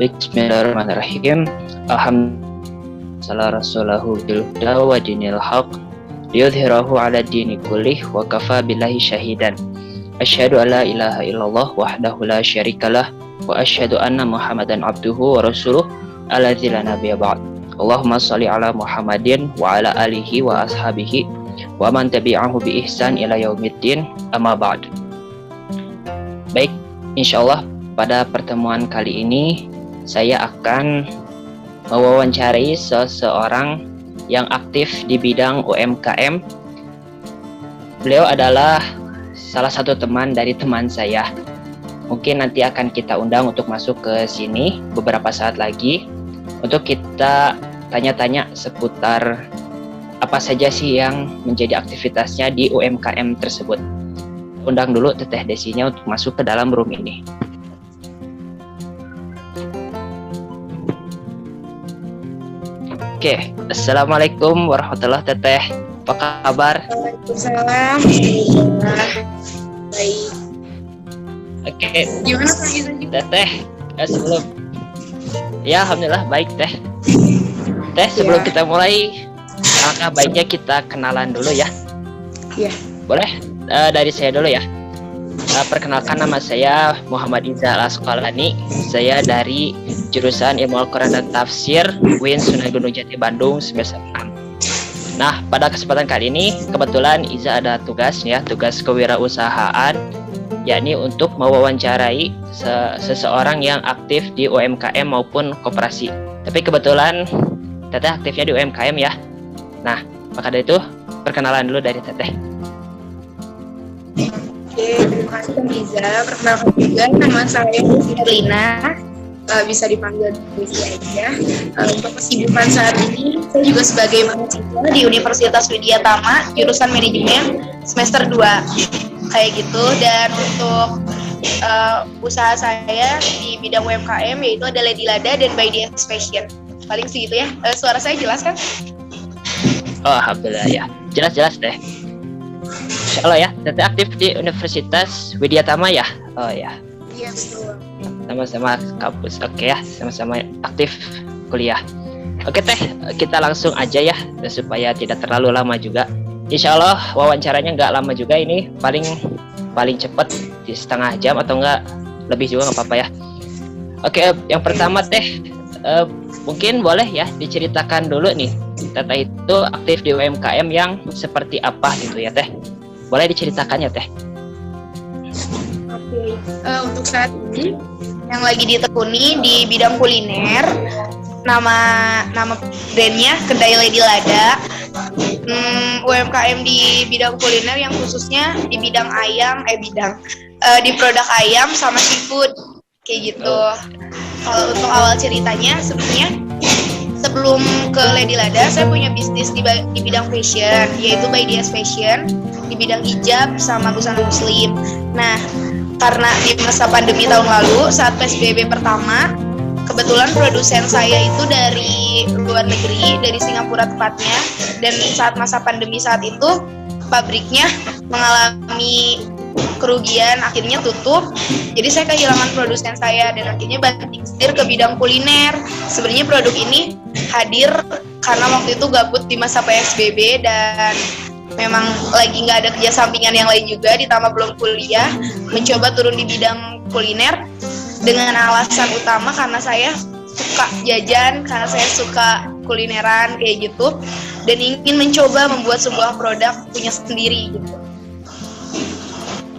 Bismillahirrahmanirrahim. Alhamdulillah rasulahu bil huda wa dinil haq liyudhhirahu ala dini kullih wa kafa billahi syahidan. Asyhadu an la ilaha illallah wahdahu la syarikalah wa asyhadu anna Muhammadan abduhu wa rasuluh alladzi la nabiyya ba'd. Allahumma shalli ala Muhammadin wa ala alihi wa ashabihi wa man tabi'ahu bi ihsan ila yaumiddin, amma ba'd. Baik, insyaallah pada pertemuan kali ini saya akan mewawancarai seseorang yang aktif di bidang UMKM. Beliau adalah salah satu teman dari teman saya. Mungkin nanti akan kita undang untuk masuk ke sini beberapa saat lagi untuk kita tanya-tanya seputar apa saja sih yang menjadi aktivitasnya di UMKM tersebut. Undang dulu Teteh Desinya untuk masuk ke dalam room ini. Oke, assalamualaikum warahmatullahi Teteh. Apa kabar? Waalaikumsalam. Baik. Oke. Gimana pagi tadi? Teteh, sebelum ya alhamdulillah baik Teh. Teh, sebelum kita mulai, alangkah baiknya kita kenalan dulu ya. Iya. Boleh? Dari saya dulu ya. Perkenalkan, nama saya Muhammad Iza Al-Asqalani. Saya dari jurusan Ilmu Al-Quran dan Tafsir UIN Sunan Gunung Jati Bandung semester 6. Nah, pada kesempatan kali ini kebetulan Iza ada tugas kewirausahaan, yakni untuk mewawancarai seseorang yang aktif di UMKM maupun koperasi. Tapi kebetulan Teteh aktifnya di UMKM ya. Nah, maka dari itu perkenalan dulu dari Teteh. Oke, terima kasih Kang Iza. Perkenalkan juga nama saya Lina. Bisa dipanggil Desi aja. Untuk kesibukan saat ini, saya juga sebagai mahasiswa di Universitas Widya Tama, jurusan manajemen semester 2. Kayak gitu. Dan untuk usaha saya di bidang UMKM yaitu ada Lady Lada dan By DS Fashion. Paling segitu ya. Suara saya jelas kan? Oh, alhamdulillah ya. Jelas Teh. Insyaallah ya, Teteh aktif di Universitas Widya Tama ya? Oh ya. Iya, betul. Sama-sama kampus. Oke ya, sama-sama aktif kuliah. Oke Teh, kita langsung aja ya supaya tidak terlalu lama juga. Insyaallah wawancaranya nggak lama juga ini, paling cepat di setengah jam atau enggak lebih juga nggak apa-apa ya. Oke, yang pertama Teh, mungkin boleh ya diceritakan dulu nih, Teteh itu aktif di UMKM yang seperti apa gitu ya Teh. Boleh diceritakannya Teh? Oke, untuk saat ini yang lagi ditekuni di bidang kuliner, nama brandnya Kedai Lady Lada. UMKM di bidang kuliner yang khususnya di bidang ayam, di produk ayam sama seafood kayak gitu. Kalau untuk awal ceritanya sebenarnya sebelum ke Lady Lada saya punya bisnis di bidang fashion, yaitu By DS Fashion di bidang hijab sama busana muslim. Nah, karena di masa pandemi tahun lalu saat PSBB pertama, kebetulan produsen saya itu dari luar negeri, dari Singapura tepatnya, dan saat masa pandemi saat itu pabriknya mengalami kerugian, akhirnya tutup. Jadi saya kehilangan produsen saya dan akhirnya banting setir ke bidang kuliner. Sebenarnya produk ini hadir karena waktu itu gabut di masa PSBB dan memang lagi nggak ada kerja sampingan yang lain juga, ditambah belum kuliah, mencoba turun di bidang kuliner dengan alasan utama karena saya suka jajan, karena saya suka kulineran kayak gitu, dan ingin mencoba membuat sebuah produk punya sendiri gitu.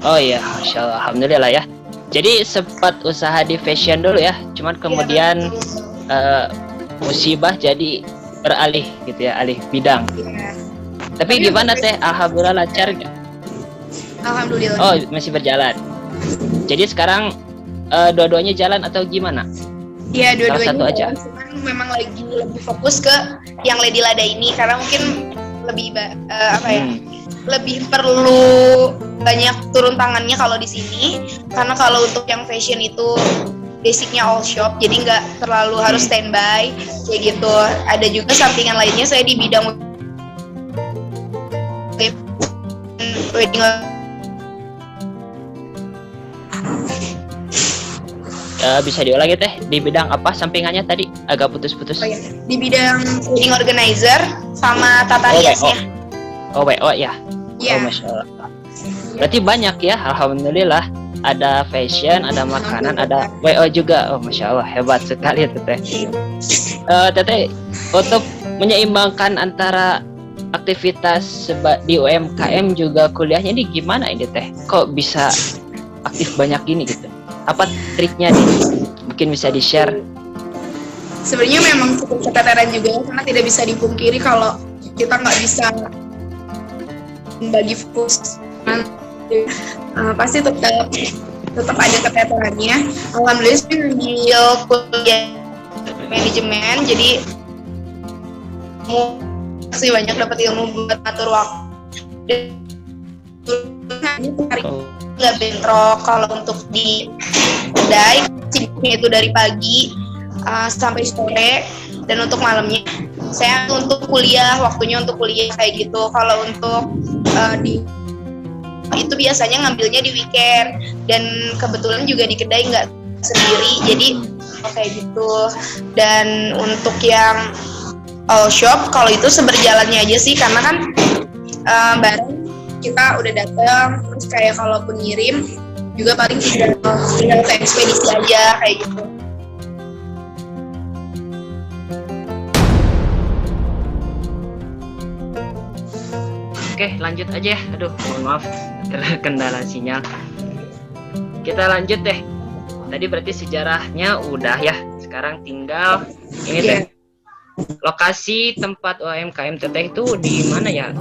Oh iya, Masya Allah, alhamdulillah ya. Jadi sempat usaha di fashion dulu ya, cuman kemudian musibah jadi beralih gitu ya, alih bidang. Ya. Tapi gimana Teh? Alhamdulillah lancar nggak? Alhamdulillah. Oh, masih berjalan. Jadi sekarang dua-duanya jalan atau gimana? Iya, dua-duanya. Salah satu aja. Cuman memang lagi lebih fokus ke yang Lady Lada ini karena mungkin lebih lebih perlu banyak turun tangannya kalau di sini. Karena kalau untuk yang fashion itu basicnya all shop, jadi nggak terlalu harus standby kayak gitu. Ada juga sampingan lainnya saya di bidang wedding. bisa diulangi Teh, di bidang apa sampingannya tadi? Agak putus-putus. Oh ya, di bidang wedding organizer sama tata riasnya. WO ya. Iya. Oh, Masya Allah. Berarti banyak ya, alhamdulillah. Ada fashion, ada makanan, ada WO juga. Oh, Masya Allah, hebat sekali Teteh. Teteh, untuk menyeimbangkan antara aktivitas di UMKM juga kuliahnya ini gimana ini Teh? Kok bisa aktif banyak gini gitu? Apa triknya nih? Mungkin bisa di-share. Sebenarnya memang cukup keteteran juga karena tidak bisa dipungkiri kalau kita nggak bisa membagi fokus. Pasti tetap ada keteterannya. Alhamdulillah saya ngambil kuliah manajemen, jadi masih banyak dapat ilmu buat atur waktu. Nggak bentrok. Kalau untuk di kedai sibuknya itu dari pagi sampai sore, dan untuk malamnya saya untuk kuliah, waktunya untuk kuliah kayak gitu. Kalau untuk di itu biasanya ngambilnya di weekend, dan kebetulan juga di kedai nggak sendiri, jadi kayak gitu. Dan untuk yang all shop, kalau itu seberjalannya aja sih, karena kan barang kita udah datang, terus kayak kalau pengirim juga paling tinggal ke ekspedisi aja kayak gitu. Oke, lanjut aja ya. Aduh, mohon maaf terkendala sinyal. Kita lanjut deh. Tadi berarti sejarahnya udah ya. Sekarang tinggal ini Teh. Lokasi tempat UMKM Teteh itu di mana ya?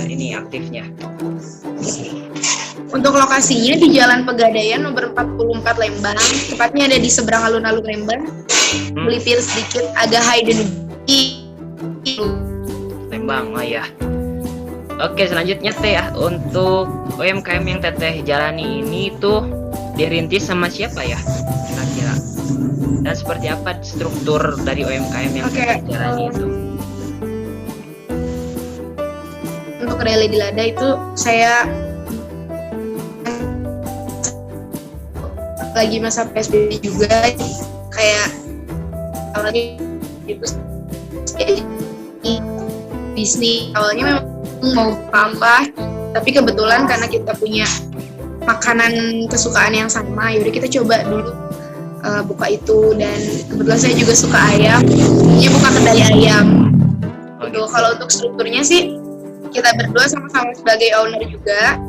Ini aktifnya. Untuk lokasinya di Jalan Pegadaian nomor 44 Lembang. Tepatnya ada di seberang alun-alun Lembang. Melipir sedikit agak hidden di Lembang, oh ya. Oke, selanjutnya Teh ya, untuk UMKM yang Teteh jalani ini tuh dirintis sama siapa ya kira-kira? Dan seperti apa struktur dari UMKM yang Teteh jalani itu? Untuk Rally di Lada itu saya lagi masa PSBB juga, kayak awalnya itu bisnis awalnya memang mau apa, tapi kebetulan karena kita punya makanan kesukaan yang sama, yaudah kita coba dulu buka itu. Dan kebetulan saya juga suka ayam, ini buka kedai ayam gitu. Kalau untuk strukturnya sih kita berdua sama-sama sebagai owner juga.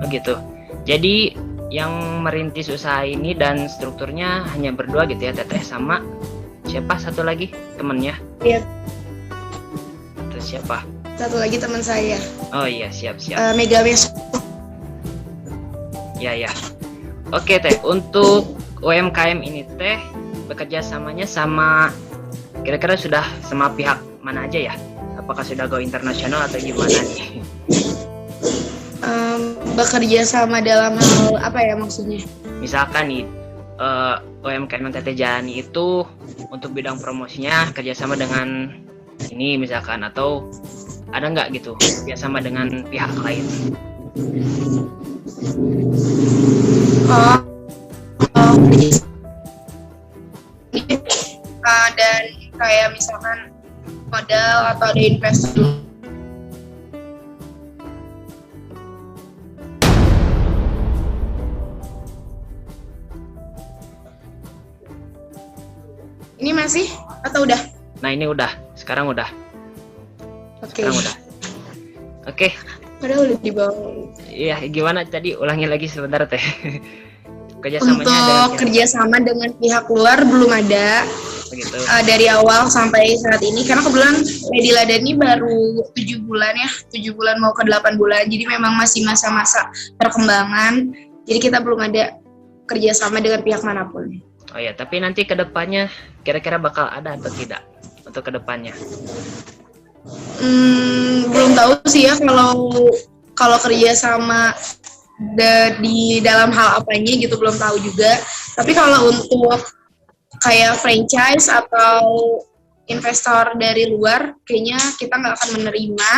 Gitu. Jadi yang merintis usaha ini dan strukturnya hanya berdua gitu ya, Teteh sama siapa satu lagi temennya? Iya. Terus siapa? Satu lagi teman saya. Oh iya, siap. Mega Mes. Ya. Oke Teh, untuk UMKM ini Teh bekerja samanya sama kira-kira sudah sama pihak mana aja ya? Apakah sudah go internasional atau gimana nih? Bekerja sama dalam hal apa ya maksudnya? Misalkan nih UMKM yang Teteh jalani itu untuk bidang promosinya kerjasama dengan ini misalkan, atau ada nggak gitu kerjasama dengan pihak lain? Dan kayak misalkan modal atau ada investor. Ini masih atau udah? Nah ini udah, sekarang udah. Oke. Sekarang udah. Oke. Padahal udah di bawah. Iya, gimana tadi? Ulangi lagi sebentar Teh. Untuk kerjasama dengan pihak luar belum ada. Begitu. Dari awal sampai saat ini, karena kebetulan Lady Lada ini baru 7 bulan ya, 7 bulan mau ke 8 bulan, jadi memang masih masa-masa perkembangan, jadi kita belum ada kerjasama dengan pihak manapun. Oh ya, tapi nanti kedepannya kira-kira bakal ada atau tidak untuk kedepannya? Belum tahu sih ya kalau kerjasama di dalam hal apanya gitu, belum tahu juga. Tapi kalau untuk kayak franchise atau investor dari luar, kayaknya kita nggak akan menerima.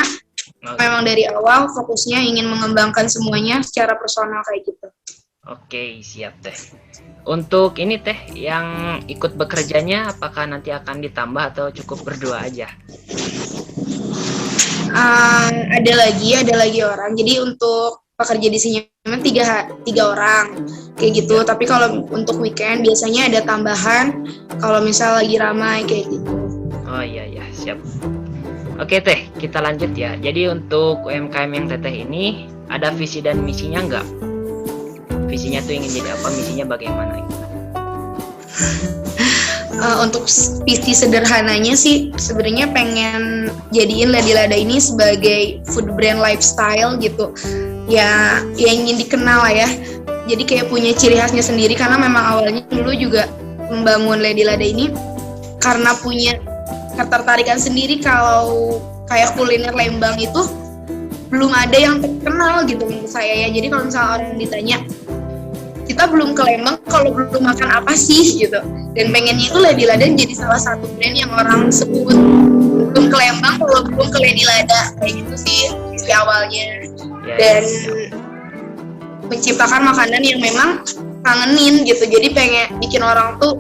Memang dari awal fokusnya ingin mengembangkan semuanya secara personal kayak gitu. Oke, siap Teh. Untuk ini Teh, yang ikut bekerjanya apakah nanti akan ditambah atau cukup berdua aja? Ada lagi orang. Jadi untuk pekerja di sini memang tiga orang kayak gitu. Tapi kalau untuk weekend biasanya ada tambahan. Kalau misal lagi ramai kayak gitu. Oh iya, siap. Oke Teh, kita lanjut ya. Jadi untuk UMKM yang Teteh ini ada visi dan misinya nggak? Visinya tuh ingin jadi apa, misinya bagaimana? Untuk visi sederhananya sih sebenarnya pengen jadiin Lady Lada ini sebagai food brand lifestyle gitu. Ya ingin dikenal lah ya. Jadi kayak punya ciri khasnya sendiri karena memang awalnya dulu juga membangun Lady Lada ini karena punya ketertarikan sendiri kalau kayak kuliner Lembang itu belum ada yang terkenal gitu menurut saya ya. Jadi kalau misalnya orang ditanya kita belum ke Lembang kalau belum makan apa sih gitu, dan pengennya itu Lady Lada jadi salah satu brand yang orang sebut belum ke Lembang kalau belum ke Lady Lada kayak gitu sih isi awalnya. Dan menciptakan makanan yang memang kangenin gitu, jadi pengen bikin orang tuh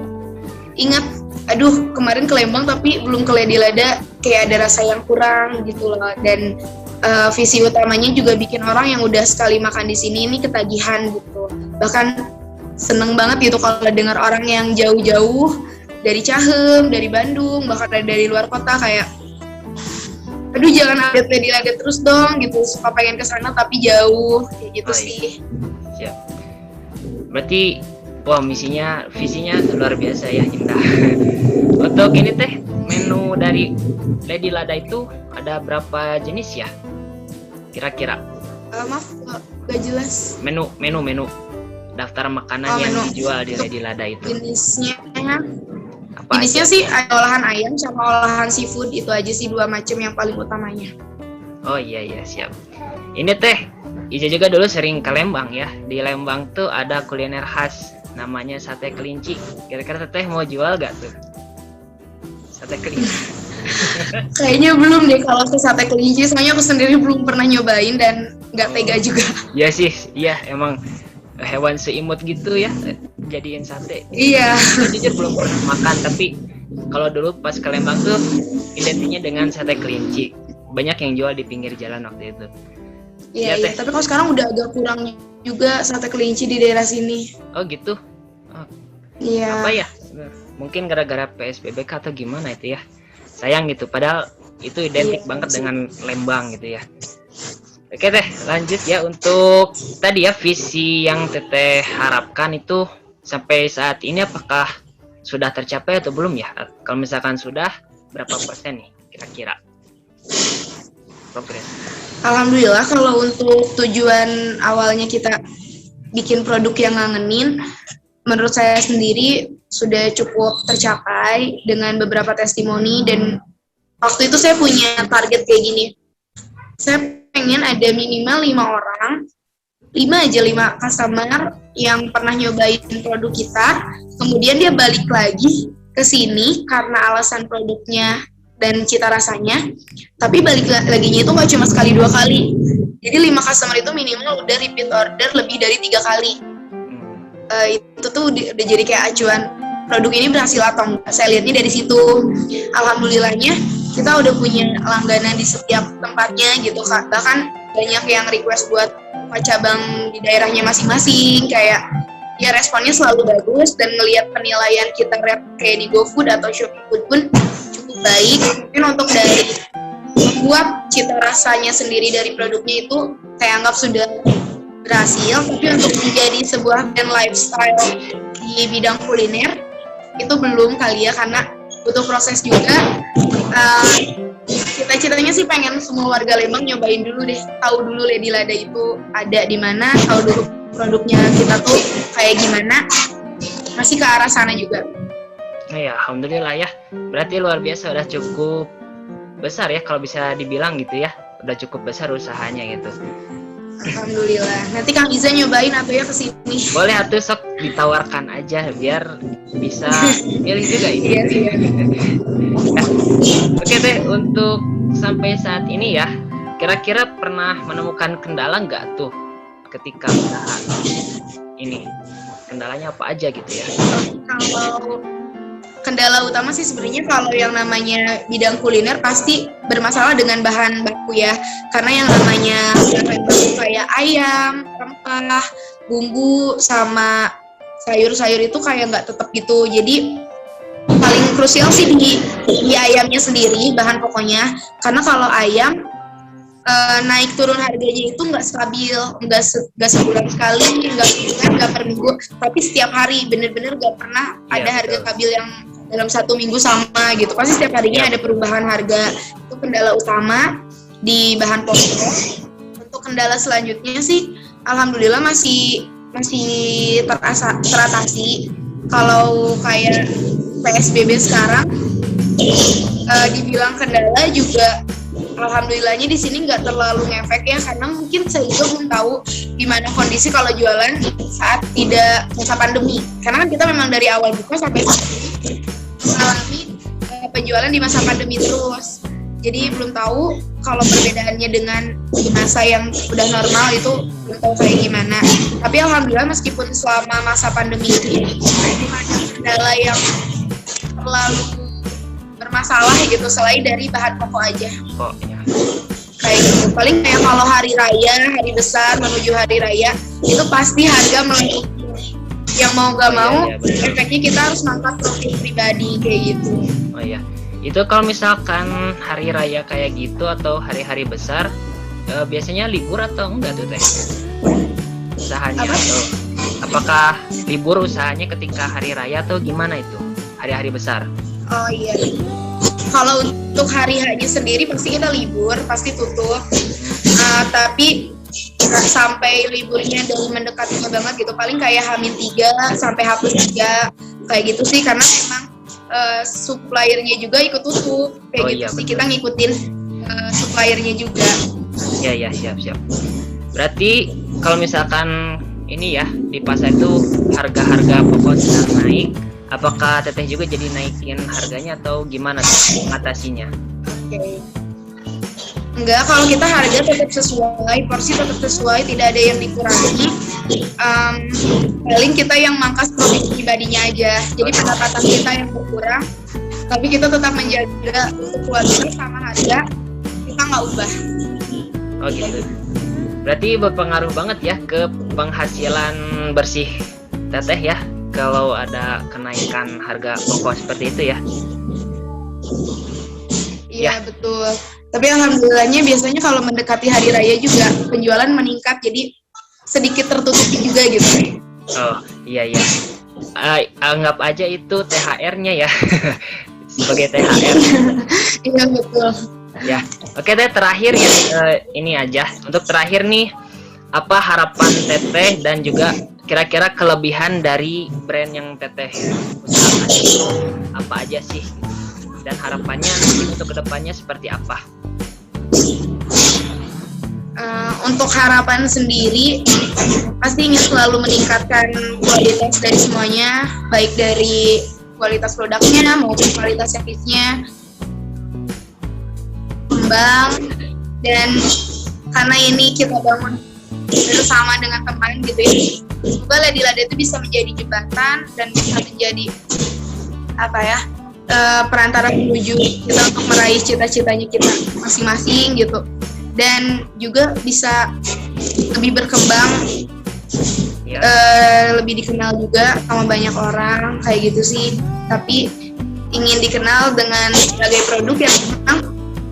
ingat, aduh kemarin ke Lembang tapi belum ke Lady Lada, kayak ada rasa yang kurang gitu loh. Dan visi utamanya juga bikin orang yang udah sekali makan di sini ini ketagihan gitu. Bahkan seneng banget gitu kalau dengar orang yang jauh-jauh dari Cahem, dari Bandung, bahkan dari luar kota kayak, aduh jangan update Lady Lada terus dong gitu, suka pengen kesana tapi jauh kayak gitu sih. Siap. Berarti wah visinya luar biasa ya, indah. Untuk ini Teh, menu dari Lady Lada itu ada berapa jenis ya? Kira-kira? Maaf, gak jelas. Menu daftar makanan yang dijual di Lady Lada itu. Jenisnya aja? Sih olahan ayam sama olahan seafood, itu aja sih dua macam yang paling utamanya. Oh iya siap. Ini Teh, Iza juga dulu sering ke Lembang ya. Di Lembang tuh ada kuliner khas namanya sate kelinci. Kira-kira Teteh mau jual gak tuh sate kelinci? Kayaknya belum deh kalau ke sate kelinci, soalnya aku sendiri belum pernah nyobain dan nggak tega juga. Iya sih, iya emang hewan seimut gitu ya jadiin sate. Iya. Jujur belum pernah makan, tapi kalau dulu pas ke Lembang tuh identiknya dengan sate kelinci. Banyak yang jual di pinggir jalan waktu itu. Iya. Tapi kalau sekarang udah agak kurang juga sate kelinci di daerah sini. Oh gitu. Iya. Apa ya? Mungkin gara-gara PSBB atau gimana itu ya. Sayang gitu, padahal itu identik banget dengan Lembang gitu ya. Oke Teh, lanjut ya untuk tadi ya visi yang Teteh harapkan itu sampai saat ini apakah sudah tercapai atau belum ya? Kalau misalkan sudah, berapa persen nih kira-kira progres? Alhamdulillah kalau untuk tujuan awalnya kita bikin produk yang ngangenin, menurut saya sendiri sudah cukup tercapai dengan beberapa testimoni. Dan waktu itu saya punya target kayak gini, saya pengen ada minimal 5 customer yang pernah nyobain produk kita, kemudian dia balik lagi ke sini karena alasan produknya dan cita rasanya, tapi balik laginya itu nggak cuma sekali 2 kali. Jadi 5 customer itu minimal udah repeat order lebih dari 3 kali. Itu tuh udah jadi kayak acuan produk ini berhasil atau enggak. Saya lihatnya dari situ. Alhamdulillahnya kita udah punya langganan di setiap tempatnya gitu Kak. Bahkan banyak yang request buat cabang di daerahnya masing-masing, kayak ya responnya selalu bagus, dan ngelihat penilaian kita kayak di GoFood atau ShopeeFood pun cukup baik. Mungkin untuk dari membuat cita rasanya sendiri dari produknya itu saya anggap sudah berhasil, tapi untuk menjadi sebuah brand lifestyle di bidang kuliner itu belum kali ya, karena butuh proses juga. Cita-citanya sih pengen semua warga Lembang nyobain dulu deh, tahu dulu Lady Lada itu ada di mana, tahu dulu produknya kita tuh kayak gimana, masih ke arah sana juga. Ya alhamdulillah ya, berarti luar biasa, udah cukup besar ya kalau bisa dibilang gitu ya, udah cukup besar usahanya gitu. Alhamdulillah. Nanti Kang Iza nyobain atau ya kesini. Boleh atuh, sok ditawarkan aja biar bisa milih juga ini. Iya. Oke Teh, untuk sampai saat ini ya, kira-kira pernah menemukan kendala nggak tuh ketika usaha ini? Kendalanya apa aja gitu ya? Kalau kendala utama sih sebenarnya kalau yang namanya bidang kuliner pasti bermasalah dengan bahan baku ya. Karena yang namanya bahan baku kayak ayam, rempah, bumbu, sama sayur-sayur itu kayak nggak tetap gitu. Jadi paling krusial sih di ayamnya sendiri, bahan pokoknya. Karena kalau ayam naik turun harganya itu nggak stabil, nggak sebulan sekali, nggak sebulan, nggak per minggu, tapi setiap hari, bener-bener nggak pernah ada harga stabil yang dalam 1 minggu sama gitu. Pasti setiap harinya ada perubahan harga. Itu kendala utama di bahan pokok. Untuk kendala selanjutnya sih, alhamdulillah masih teratasi. Kalau kayak PSBB sekarang, dibilang kendala juga. Alhamdulillahnya di sini nggak terlalu ngefek ya, karena mungkin saya juga belum tahu gimana kondisi kalau jualan saat tidak masa pandemi. Karena kan kita memang dari awal buka sampai mengalami penjualan di masa pandemi terus. Jadi belum tahu kalau perbedaannya dengan di masa yang udah normal itu belum tahu kayak gimana. Tapi alhamdulillah meskipun selama masa pandemi ini belum ada kendala yang terlalu bermasalah gitu selain dari bahan pokok aja. Kayak gitu. Paling kayak kalau hari raya, hari besar menuju hari raya itu pasti harga melonjak. Yang mau gak mau, efeknya kita harus mangkat profit pribadi kayak gitu. Oh iya. Itu kalau misalkan hari raya kayak gitu atau hari-hari besar, biasanya libur atau enggak tuh Teh? Usahanya atau apakah libur usahanya ketika hari raya atau gimana itu? Hari-hari besar. Oh iya. Kalau untuk hari H-nya sendiri pasti kita libur, pasti tutup. Tapi sampai liburnya dari mendekatinya banget gitu. Paling kayak H-3 sampai H+3 kayak gitu sih, karena memang suppliernya juga ikut tutup kayak gitu sih. Kita ngikutin suppliernya juga. Iya, siap. Berarti kalau misalkan ini ya di pasar itu harga-harga pokok sedang naik, apakah Teteh juga jadi naikin harganya atau gimana tuh mengatasinya? Okay. Enggak, kalau kita harga tetap sesuai, porsi tetap sesuai, tidak ada yang dikurangi. Paling kita yang mangkas profit pribadinya aja. Jadi pendapatan kita yang berkurang, tapi kita tetap menjaga untuk kualitas sama harga, kita nggak ubah. Oh gitu. Berarti berpengaruh banget ya ke penghasilan bersih Teteh ya, kalau ada kenaikan harga pokok seperti itu ya. Iya betul. Tapi alhamdulillahnya biasanya kalau mendekati hari raya juga penjualan meningkat, jadi sedikit tertutupi juga gitu. Oh iya. Anggap aja itu THR-nya ya. Sebagai THR. Iya betul. Ya, oke Teh, terakhir ya ini aja. Untuk terakhir nih, apa harapan Teteh dan juga kira-kira kelebihan dari brand yang Teteh usahakan itu apa aja sih? Dan harapannya untuk kedepannya seperti apa? Untuk harapan sendiri pasti ingin selalu meningkatkan kualitas dari semuanya, baik dari kualitas produknya maupun kualitas servisnya, kembang, dan karena ini kita bangun bersama dengan teman gitu ya, semoga Ladi-Lada itu bisa menjadi jembatan dan bisa menjadi perantara menuju kita untuk meraih cita-citanya kita masing-masing gitu, dan juga bisa lebih berkembang, lebih dikenal juga sama banyak orang kayak gitu sih. Tapi ingin dikenal dengan sebagai produk yang memang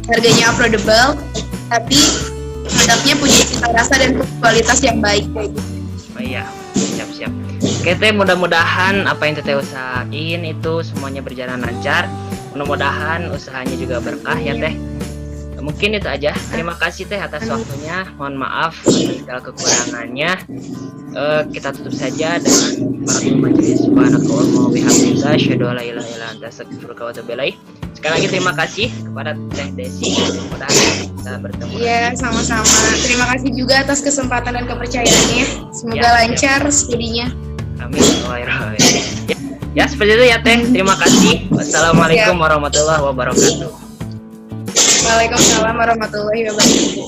harganya affordable, tapi produknya punya cita rasa dan kualitas yang baik kayak gitu. Oh iya, siap. Oke Teh, mudah-mudahan apa yang Teteh usahain itu semuanya berjalan lancar. Mudah-mudahan usahanya juga berkah ya Teh. Mungkin itu aja. Terima kasih Teh atas waktunya. Mohon maaf atas segala kekurangannya. Kita tutup saja dengan paratul majelis. Subhanakallahumma wa bihamdika asyhadu an la ilaha illa anta astaghfiruka wa atubu ilaik. Sekali lagi terima kasih kepada Teh Desi. Mudah-mudahan kita bertemu. Iya, sama-sama. Terima kasih juga atas kesempatan dan kepercayaannya. Semoga lancar studinya. Amin. Ya seperti itu ya Teh. Terima kasih. Wassalamualaikum warahmatullahi wabarakatuh. Waalaikumsalam warahmatullahi wabarakatuh.